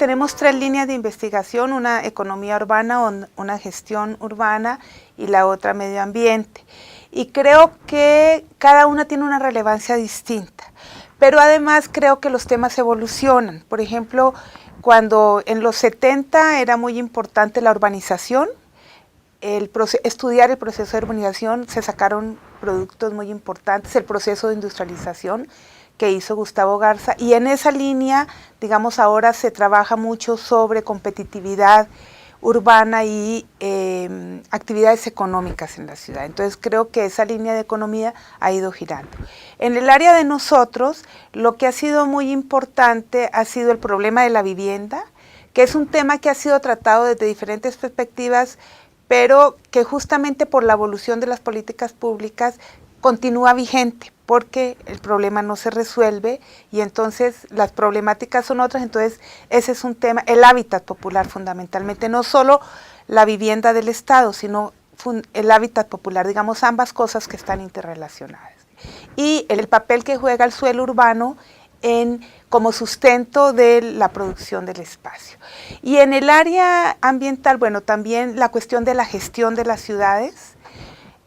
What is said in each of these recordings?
tenemos tres líneas de investigación, una economía urbana, una gestión urbana y la otra medio ambiente. Y creo que cada una tiene una relevancia distinta, pero además creo que los temas evolucionan. Por ejemplo, cuando en los 70 era muy importante la urbanización, estudiar el proceso de urbanización, se sacaron productos muy importantes, el proceso de industrialización que hizo Gustavo Garza, y en esa línea, digamos, ahora se trabaja mucho sobre competitividad urbana y actividades económicas en la ciudad. Entonces creo que esa línea de economía ha ido girando. En el área de nosotros, lo que ha sido muy importante ha sido el problema de la vivienda, que es un tema que ha sido tratado desde diferentes perspectivas, pero que justamente por la evolución de las políticas públicas continúa vigente, porque el problema no se resuelve y entonces las problemáticas son otras. Entonces ese es un tema, el hábitat popular fundamentalmente, no solo la vivienda del Estado, sino el hábitat popular, digamos ambas cosas que están interrelacionadas. Y el papel que juega el suelo urbano como sustento de la producción del espacio. Y en el área ambiental, bueno, también la cuestión de la gestión de las ciudades,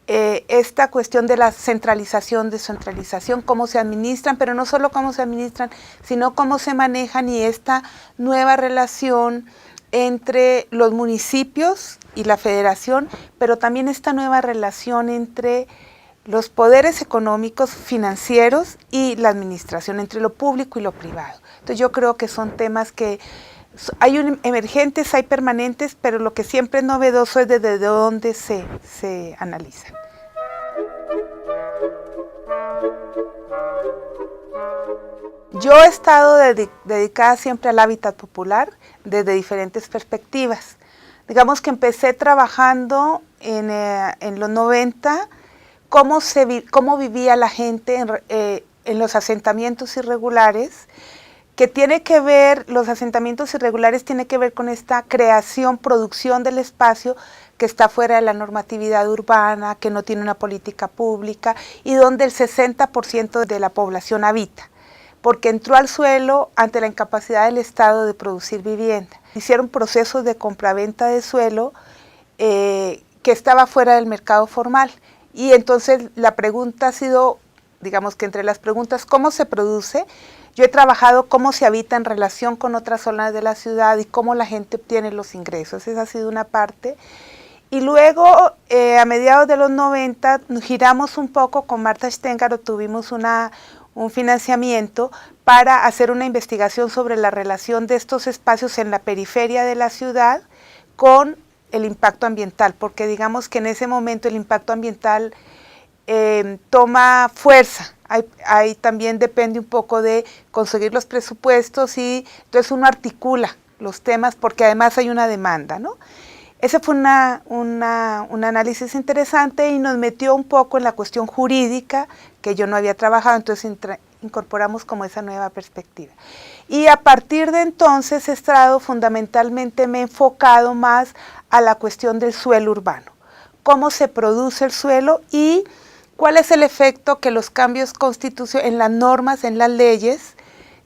esta cuestión de la centralización, descentralización, cómo se administran, pero no solo cómo se administran, sino cómo se manejan, y esta nueva relación entre los municipios y la federación, pero también esta nueva relación entre los poderes económicos, financieros y la administración, entre lo público y lo privado. Entonces yo creo que son temas que hay emergentes, hay permanentes, pero lo que siempre es novedoso es desde dónde se analizan. Yo he estado dedicada siempre al hábitat popular desde diferentes perspectivas. Digamos que empecé trabajando en los 90, cómo vivía la gente en los asentamientos irregulares, que tiene que ver, los asentamientos irregulares tiene que ver con esta creación, producción del espacio que está fuera de la normatividad urbana, que no tiene una política pública y donde el 60% de la población habita, porque entró al suelo ante la incapacidad del Estado de producir vivienda. Hicieron procesos de compraventa de suelo que estaba fuera del mercado formal. Y entonces la pregunta ha sido, digamos que entre las preguntas, ¿cómo se produce? Yo he trabajado cómo se habita en relación con otras zonas de la ciudad y cómo la gente obtiene los ingresos. Esa ha sido una parte. Y luego, a mediados de los 90, giramos un poco con Marta Sténgaro, tuvimos un financiamiento para hacer una investigación sobre la relación de estos espacios en la periferia de la ciudad con el impacto ambiental, porque digamos que en ese momento el impacto ambiental toma fuerza. Ahí también depende un poco de conseguir los presupuestos y entonces uno articula los temas porque además hay una demanda, ¿no? Ese fue un análisis interesante y nos metió un poco en la cuestión jurídica que yo no había trabajado, entonces incorporamos como esa nueva perspectiva. Y a partir de entonces he estado fundamentalmente, me he enfocado más a la cuestión del suelo urbano, cómo se produce el suelo y cuál es el efecto que los cambios constitucionales en las normas, en las leyes,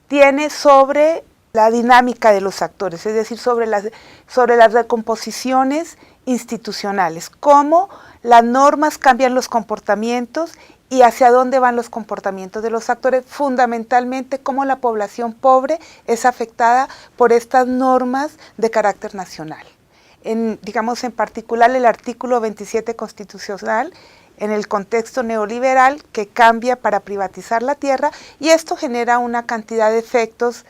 tiene sobre la dinámica de los actores, es decir, sobre las recomposiciones institucionales, cómo las normas cambian los comportamientos y hacia dónde van los comportamientos de los actores, fundamentalmente cómo la población pobre es afectada por estas normas de carácter nacional. Digamos en particular el artículo 27 constitucional, en el contexto neoliberal que cambia para privatizar la tierra, y esto genera una cantidad de efectos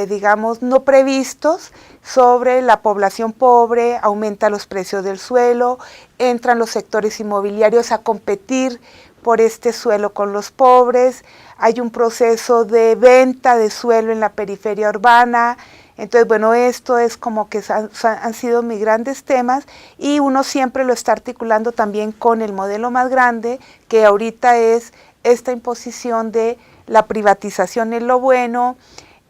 digamos, no previstos sobre la población pobre, aumenta los precios del suelo, entran los sectores inmobiliarios a competir por este suelo con los pobres, hay un proceso de venta de suelo en la periferia urbana. Entonces, bueno, esto es como que han sido mis grandes temas y uno siempre lo está articulando también con el modelo más grande, que ahorita es esta imposición de la privatización es lo bueno,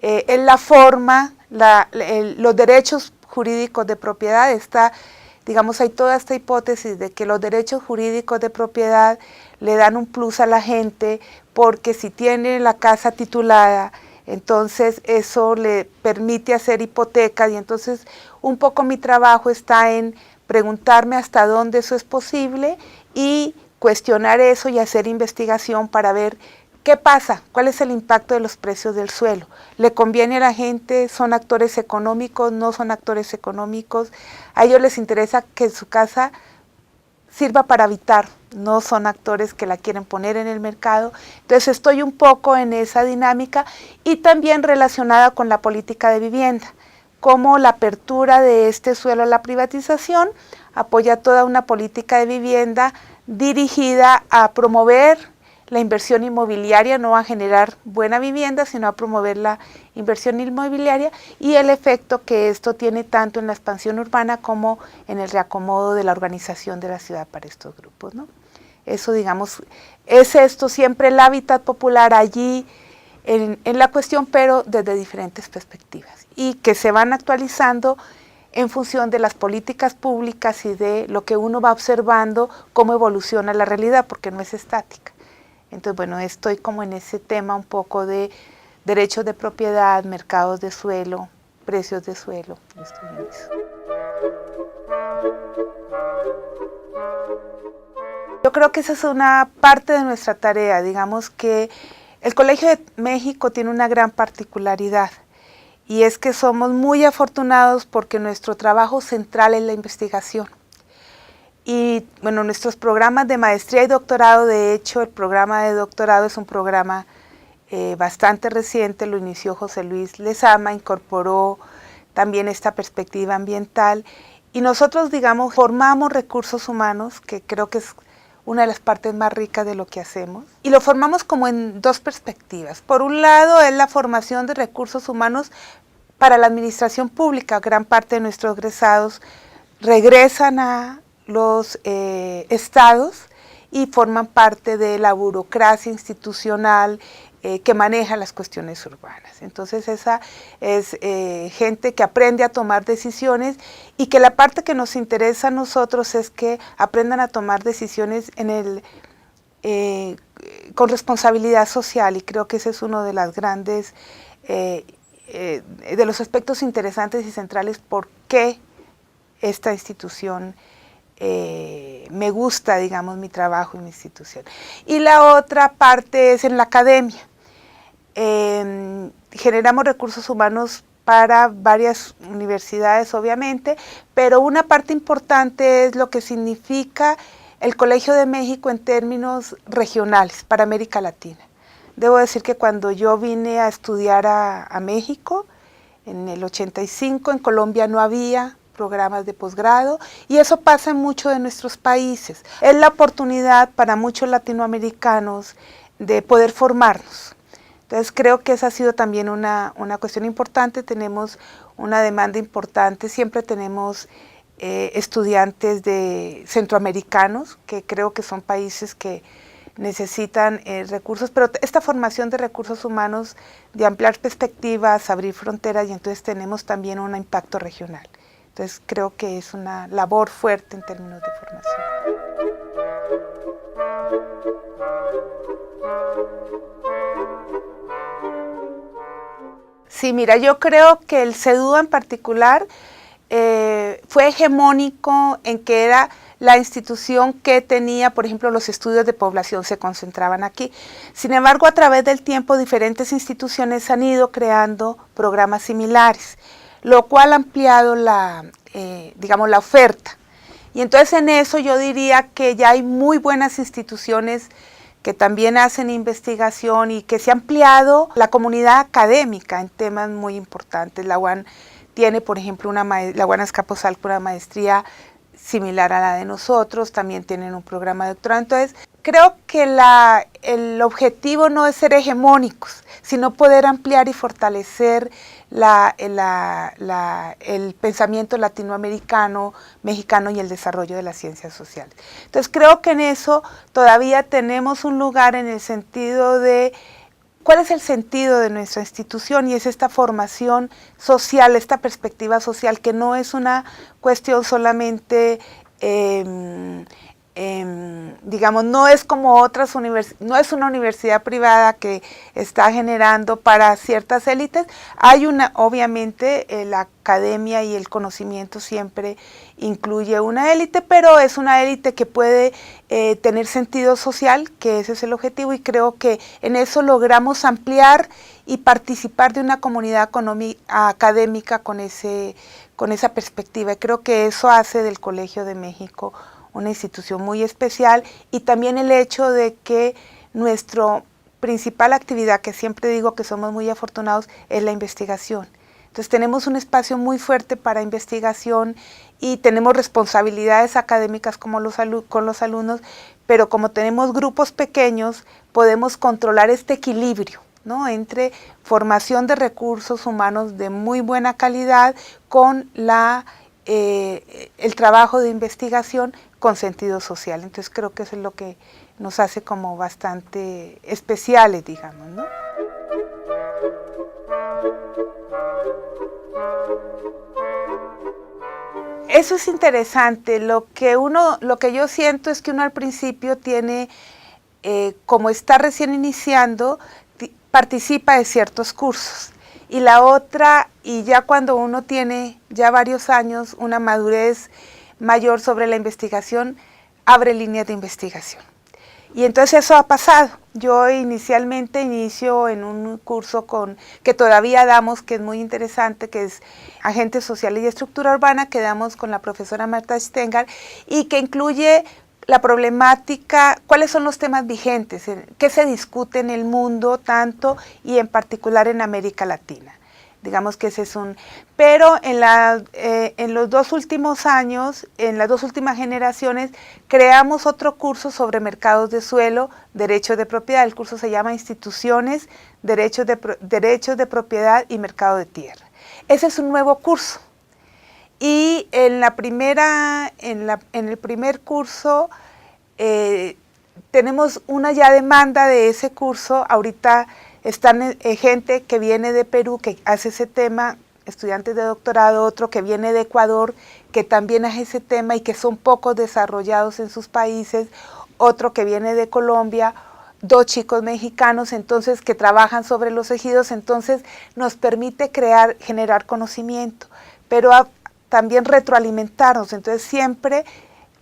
en la forma, los derechos jurídicos de propiedad, digamos, hay toda esta hipótesis de que los derechos jurídicos de propiedad le dan un plus a la gente, porque si tiene la casa titulada, Entonces eso le permite hacer hipotecas y entonces un poco mi trabajo está en preguntarme hasta dónde eso es posible y cuestionar eso y hacer investigación para ver qué pasa, cuál es el impacto de los precios del suelo. ¿Le conviene a la gente? ¿Son actores económicos? ¿No son actores económicos? A ellos les interesa que su casa sirva para habitar, no son actores que la quieren poner en el mercado. Entonces estoy un poco en esa dinámica y también relacionada con la política de vivienda, cómo la apertura de este suelo a la privatización apoya toda una política de vivienda dirigida a promover la inversión inmobiliaria, no a generar buena vivienda, sino a promover la inversión inmobiliaria y el efecto que esto tiene tanto en la expansión urbana como en el reacomodo de la organización de la ciudad para estos grupos, ¿no? Eso, digamos, es esto siempre el hábitat popular allí en la cuestión, pero desde diferentes perspectivas y que se van actualizando en función de las políticas públicas y de lo que uno va observando, cómo evoluciona la realidad, porque no es estática. Entonces, bueno, estoy como en ese tema un poco de derechos de propiedad, mercados de suelo, precios de suelo. Estoy en eso. Yo creo que esa es una parte de nuestra tarea. Digamos que el Colegio de México tiene una gran particularidad y es que somos muy afortunados porque nuestro trabajo central es la investigación. Y bueno, nuestros programas de maestría y doctorado, de hecho, el programa de doctorado es un programa bastante reciente, lo inició José Luis Lezama, incorporó también esta perspectiva ambiental y nosotros, digamos, formamos recursos humanos, que creo que es una de las partes más ricas de lo que hacemos, y lo formamos como en dos perspectivas. Por un lado es la formación de recursos humanos para la administración pública. Gran parte de nuestros egresados regresan a los estados y forman parte de la burocracia institucional que maneja las cuestiones urbanas. Entonces esa es gente que aprende a tomar decisiones y que la parte que nos interesa a nosotros es que aprendan a tomar decisiones con responsabilidad social, y creo que ese es uno de las grandes, de los aspectos interesantes y centrales por qué esta institución me gusta, digamos, mi trabajo y mi institución. Y la otra parte es en la academia. Generamos recursos humanos para varias universidades, obviamente, pero una parte importante es lo que significa el Colegio de México en términos regionales para América Latina. Debo decir que cuando yo vine a estudiar a México, en el 85, en Colombia no había programas de posgrado, y eso pasa en muchos de nuestros países. Es la oportunidad para muchos latinoamericanos de poder formarnos. Entonces creo que esa ha sido también una cuestión importante. Tenemos una demanda importante, siempre tenemos estudiantes de centroamericanos, que creo que son países que necesitan recursos, pero esta formación de recursos humanos, de ampliar perspectivas, abrir fronteras, y entonces tenemos también un impacto regional. Entonces creo que es una labor fuerte en términos de formación. Sí, mira, yo creo que el CEDUA en particular fue hegemónico en que era la institución que tenía, por ejemplo, los estudios de población se concentraban aquí. Sin embargo, a través del tiempo, diferentes instituciones han ido creando programas similares, lo cual ha ampliado digamos, la oferta. Y entonces en eso yo diría que ya hay muy buenas instituciones que también hacen investigación y que se ha ampliado la comunidad académica en temas muy importantes. La UAN tiene, por ejemplo, la UAN Azcapotzalco, una maestría similar a la de nosotros, también tienen un programa de doctorado. Entonces, creo que el objetivo no es ser hegemónicos, sino poder ampliar y fortalecer el pensamiento latinoamericano, mexicano y el desarrollo de las ciencias sociales. Entonces, creo que en eso todavía tenemos un lugar en el sentido de cuál es el sentido de nuestra institución, y es esta formación social, esta perspectiva social, que no es una cuestión solamente digamos, no es como otras no es una universidad privada que está generando para ciertas élites. Hay obviamente, la academia y el conocimiento siempre incluye una élite, pero es una élite que puede tener sentido social, que ese es el objetivo, y creo que en eso logramos ampliar y participar de una comunidad académica con esa perspectiva. Y creo que eso hace del Colegio de México una institución muy especial, y también el hecho de que nuestra principal actividad, que siempre digo que somos muy afortunados, es la investigación. Entonces tenemos un espacio muy fuerte para investigación y tenemos responsabilidades académicas con los alumnos, pero como tenemos grupos pequeños, podemos controlar este equilibrio, ¿no?, entre formación de recursos humanos de muy buena calidad con el trabajo de investigación con sentido social. Entonces creo que eso es lo que nos hace como bastante especiales, digamos, ¿no? Eso es interesante. Lo que yo siento es que uno al principio tiene, como está recién iniciando, participa de ciertos cursos. Y la otra, y ya cuando uno tiene ya varios años, una madurez mayor sobre la investigación, abre líneas de investigación. Y entonces eso ha pasado. Yo inicialmente inicio en un curso que todavía damos, que es muy interesante, que es Agentes Sociales y Estructura Urbana, que damos con la profesora Marta Stenger, y que incluye la problemática, cuáles son los temas vigentes, qué se discute en el mundo tanto y en particular en América Latina. Digamos que ese es pero en los 2 últimos años, en las 2 últimas generaciones, creamos otro curso sobre mercados de suelo, derechos de propiedad. El curso se llama Instituciones, derechos de propiedad y mercado de tierra. Ese es un nuevo curso. Y en el primer curso tenemos una ya demanda de ese curso. Ahorita están gente que viene de Perú que hace ese tema, estudiantes de doctorado, otro que viene de Ecuador que también hace ese tema y que son poco desarrollados en sus países, otro que viene de Colombia, 2 chicos mexicanos, entonces, que trabajan sobre los ejidos. Entonces nos permite generar conocimiento, pero también retroalimentarnos. Entonces siempre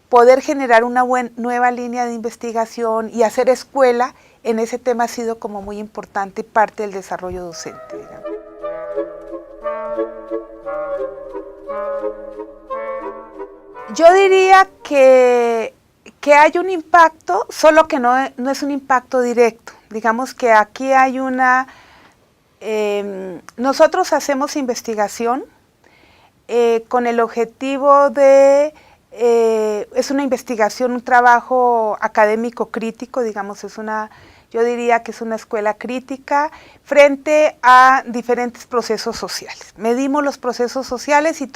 poder generar una nueva línea de investigación y hacer escuela en ese tema ha sido como muy importante y parte del desarrollo docente, digamos. Yo diría que hay un impacto, solo que no es un impacto directo. Digamos que aquí hay nosotros hacemos investigación con el objetivo de, es una investigación, un trabajo académico crítico, digamos, yo diría que es una escuela crítica frente a diferentes procesos sociales. Medimos los procesos sociales y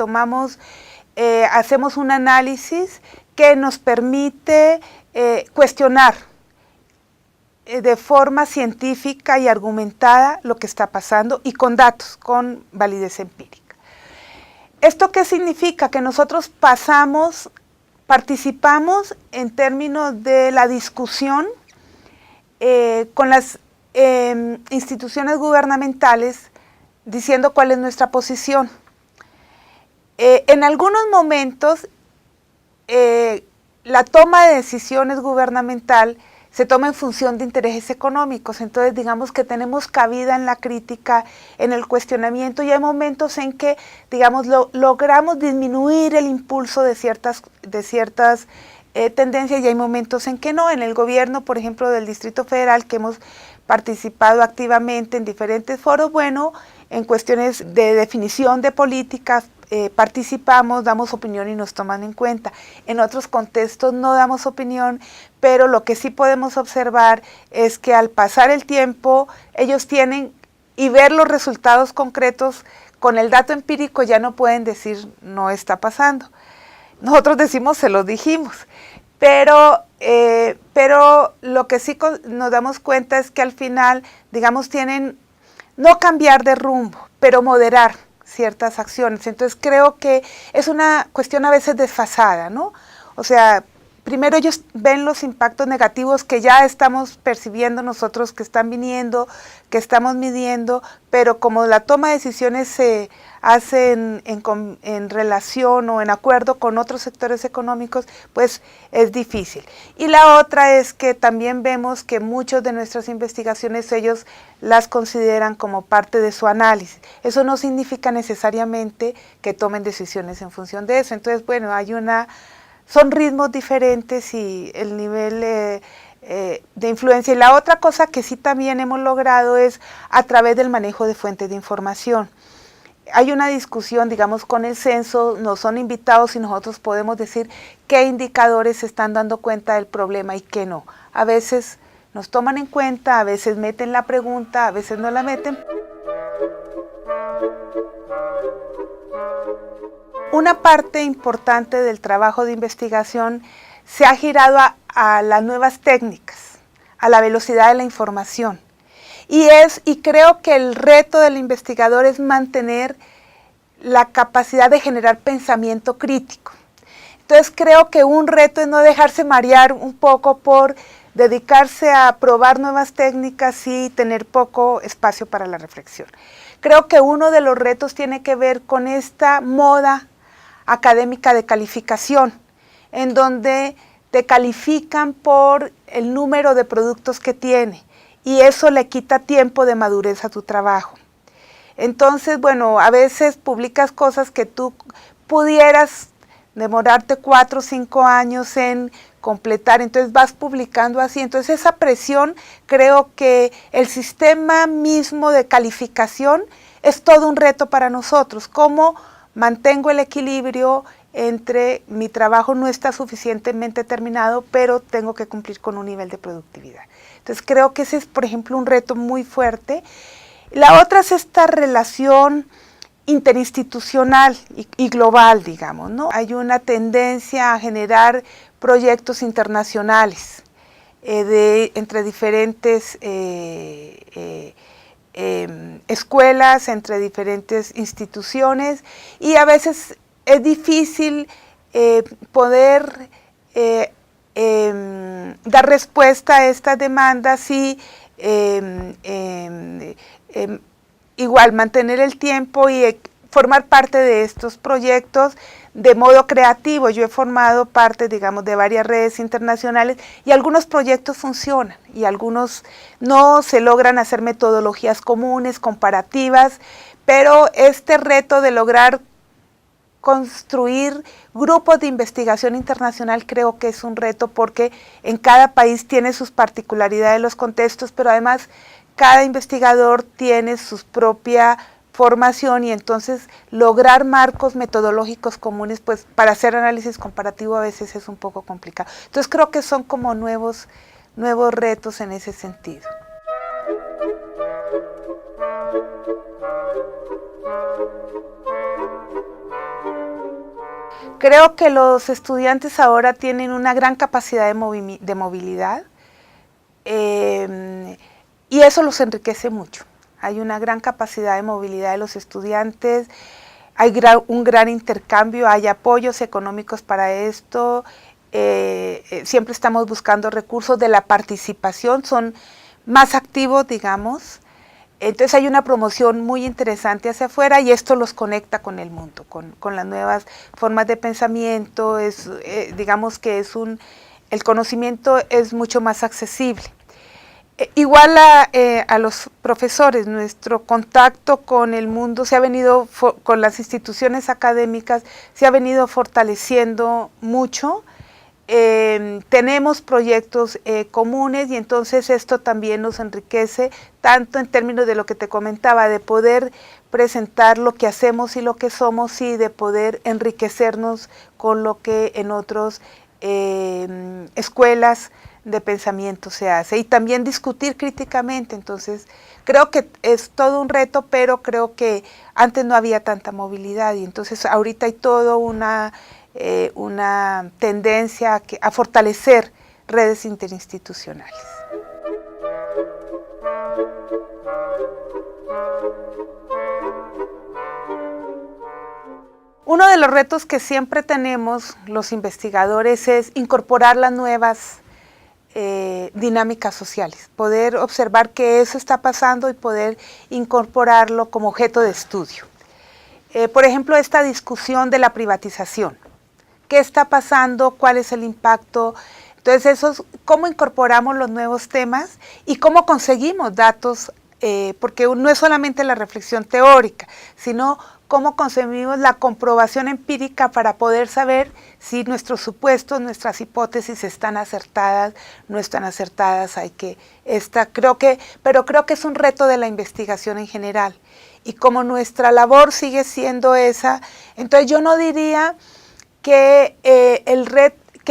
hacemos un análisis que nos permite cuestionar de forma científica y argumentada lo que está pasando y con datos, con validez empírica. ¿Esto qué significa? Que nosotros participamos en términos de la discusión con las instituciones gubernamentales, diciendo cuál es nuestra posición. En algunos momentos, la toma de decisiones gubernamental se toma en función de intereses económicos. Entonces, digamos que tenemos cabida en la crítica, en el cuestionamiento, y hay momentos en que, digamos, logramos disminuir el impulso de ciertas tendencias, y hay momentos en que no. En el gobierno, por ejemplo, del Distrito Federal, que hemos participado activamente en diferentes foros, bueno, en cuestiones de definición de políticas, participamos, damos opinión y nos toman en cuenta. En otros contextos no damos opinión, pero lo que sí podemos observar es que al pasar el tiempo, ellos tienen, y ver los resultados concretos con el dato empírico, ya no pueden decir no está pasando. Nosotros decimos se los dijimos, pero lo que sí nos damos cuenta es que al final, digamos, tienen no cambiar de rumbo, pero moderar ciertas acciones. Entonces creo que es una cuestión a veces desfasada, ¿no? O sea, primero ellos ven los impactos negativos que ya estamos percibiendo nosotros, que están viniendo, que estamos midiendo, pero como la toma de decisiones se hace en relación o en acuerdo con otros sectores económicos, pues es difícil. Y la otra es que también vemos que muchas de nuestras investigaciones ellos las consideran como parte de su análisis. Eso no significa necesariamente que tomen decisiones en función de eso. Entonces, bueno, son ritmos diferentes y el nivel de influencia. Y la otra cosa que sí también hemos logrado es a través del manejo de fuentes de información. Hay una discusión, digamos, con el censo, nos son invitados y nosotros podemos decir qué indicadores se están dando cuenta del problema y qué no. A veces nos toman en cuenta, a veces meten la pregunta, a veces no la meten. Una parte importante del trabajo de investigación se ha girado a las nuevas técnicas, a la velocidad de la información. Y creo que el reto del investigador es mantener la capacidad de generar pensamiento crítico. Entonces creo que un reto es no dejarse marear un poco por dedicarse a probar nuevas técnicas y tener poco espacio para la reflexión. Creo que uno de los retos tiene que ver con esta moda académica de calificación, en donde te califican por el número de productos que tiene y eso le quita tiempo de madurez a tu trabajo. Entonces, bueno, a veces publicas cosas que tú pudieras demorarte 4 o 5 años en completar, entonces vas publicando así. Entonces esa presión, creo que el sistema mismo de calificación es todo un reto para nosotros. ¿Cómo mantengo el equilibrio entre mi trabajo no está suficientemente terminado, pero tengo que cumplir con un nivel de productividad? Entonces creo que ese es, por ejemplo, un reto muy fuerte. La otra es esta relación interinstitucional y global, digamos, ¿no? Hay una tendencia a generar proyectos internacionales entre diferentes escuelas, entre diferentes instituciones, y a veces es difícil poder dar respuesta a estas demandas y igual mantener el tiempo y formar parte de estos proyectos de modo creativo. Yo he formado parte, digamos, de varias redes internacionales y algunos proyectos funcionan y algunos no, se logran hacer metodologías comunes, comparativas, pero este reto de lograr construir grupos de investigación internacional creo que es un reto porque en cada país tiene sus particularidades, los contextos, pero además cada investigador tiene su propia formación y entonces lograr marcos metodológicos comunes, pues para hacer análisis comparativo a veces es un poco complicado. Entonces creo que son como nuevos retos en ese sentido. Creo que los estudiantes ahora tienen una gran capacidad de movilidad y eso los enriquece mucho. Hay una gran capacidad de movilidad de los estudiantes, hay un gran intercambio, hay apoyos económicos para esto, siempre estamos buscando recursos de la participación, son más activos, digamos. Entonces hay una promoción muy interesante hacia afuera y esto los conecta con el mundo, con las nuevas formas de pensamiento, digamos que el conocimiento es mucho más accesible. Igual a los profesores, nuestro contacto con el mundo con las instituciones académicas se ha venido fortaleciendo mucho. Tenemos proyectos comunes y entonces esto también nos enriquece, tanto en términos de lo que te comentaba, de poder presentar lo que hacemos y lo que somos y de poder enriquecernos con lo que en otras escuelas de pensamiento se hace y también discutir críticamente. Entonces creo que es todo un reto, pero creo que antes no había tanta movilidad y entonces ahorita hay todo una tendencia a fortalecer redes interinstitucionales. Uno de los retos que siempre tenemos los investigadores es incorporar las nuevas dinámicas sociales, poder observar que eso está pasando y poder incorporarlo como objeto de estudio. Por ejemplo, esta discusión de la privatización. ¿Qué está pasando? ¿Cuál es el impacto? Entonces, eso es cómo incorporamos los nuevos temas y cómo conseguimos datos, porque no es solamente la reflexión teórica, sino cómo conseguimos la comprobación empírica para poder saber si nuestros supuestos, nuestras hipótesis están acertadas, no están acertadas. Creo que es un reto de la investigación en general. Y como nuestra labor sigue siendo esa, entonces yo no diría que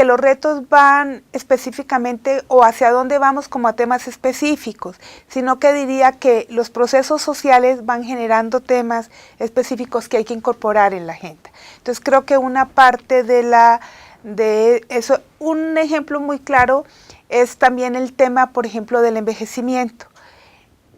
los retos van específicamente o hacia dónde vamos como a temas específicos, sino que diría que los procesos sociales van generando temas específicos que hay que incorporar en la agenda. Entonces creo que una parte de eso, un ejemplo muy claro es también el tema, por ejemplo, del envejecimiento.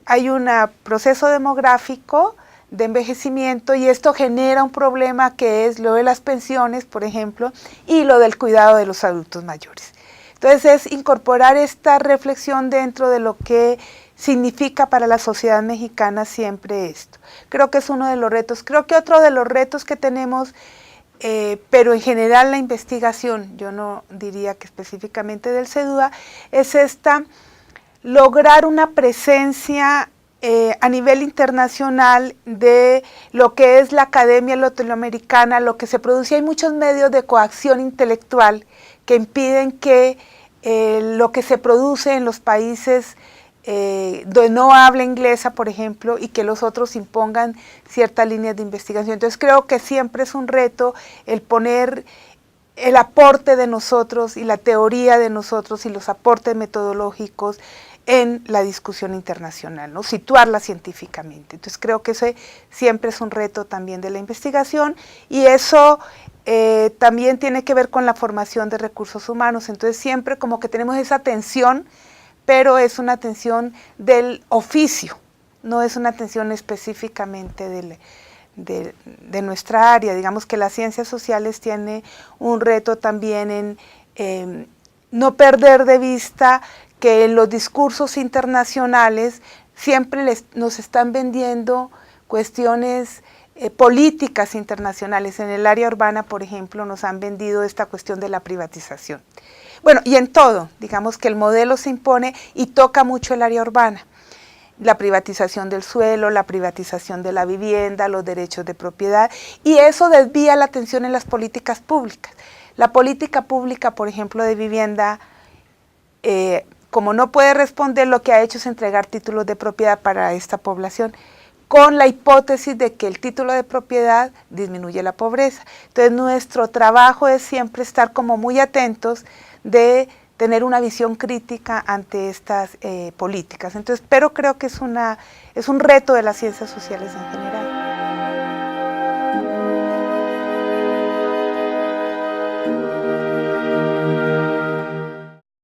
Hay un proceso demográfico de envejecimiento y esto genera un problema que es lo de las pensiones, por ejemplo, y lo del cuidado de los adultos mayores. Entonces es incorporar esta reflexión dentro de lo que significa para la sociedad mexicana siempre esto. Creo que es uno de los retos. Creo que otro de los retos que tenemos, pero en general la investigación, yo no diría que específicamente del CEDUA, es lograr una presencia a nivel internacional de lo que es la academia latinoamericana, lo que se produce. Hay muchos medios de coacción intelectual que impiden que lo que se produce en los países donde no habla inglesa, por ejemplo, y que los otros impongan ciertas líneas de investigación. Entonces creo que siempre es un reto el poner el aporte de nosotros y la teoría de nosotros y los aportes metodológicos en la discusión internacional, ¿no? Situarla científicamente. Entonces creo que ese siempre es un reto también de la investigación y eso también tiene que ver con la formación de recursos humanos. Entonces siempre como que tenemos esa tensión, pero es una tensión del oficio, no es una tensión específicamente de nuestra área. Digamos que las ciencias sociales tiene un reto también en no perder de vista que en los discursos internacionales siempre nos están vendiendo cuestiones políticas internacionales. En el área urbana, por ejemplo, nos han vendido esta cuestión de la privatización. Bueno, y en todo, digamos que el modelo se impone y toca mucho el área urbana. La privatización del suelo, la privatización de la vivienda, los derechos de propiedad, y eso desvía la atención en las políticas públicas. La política pública, por ejemplo, de vivienda, como no puede responder, lo que ha hecho es entregar títulos de propiedad para esta población, con la hipótesis de que el título de propiedad disminuye la pobreza. Entonces nuestro trabajo es siempre estar como muy atentos de tener una visión crítica ante estas políticas. Entonces, pero creo que es un reto de las ciencias sociales en general.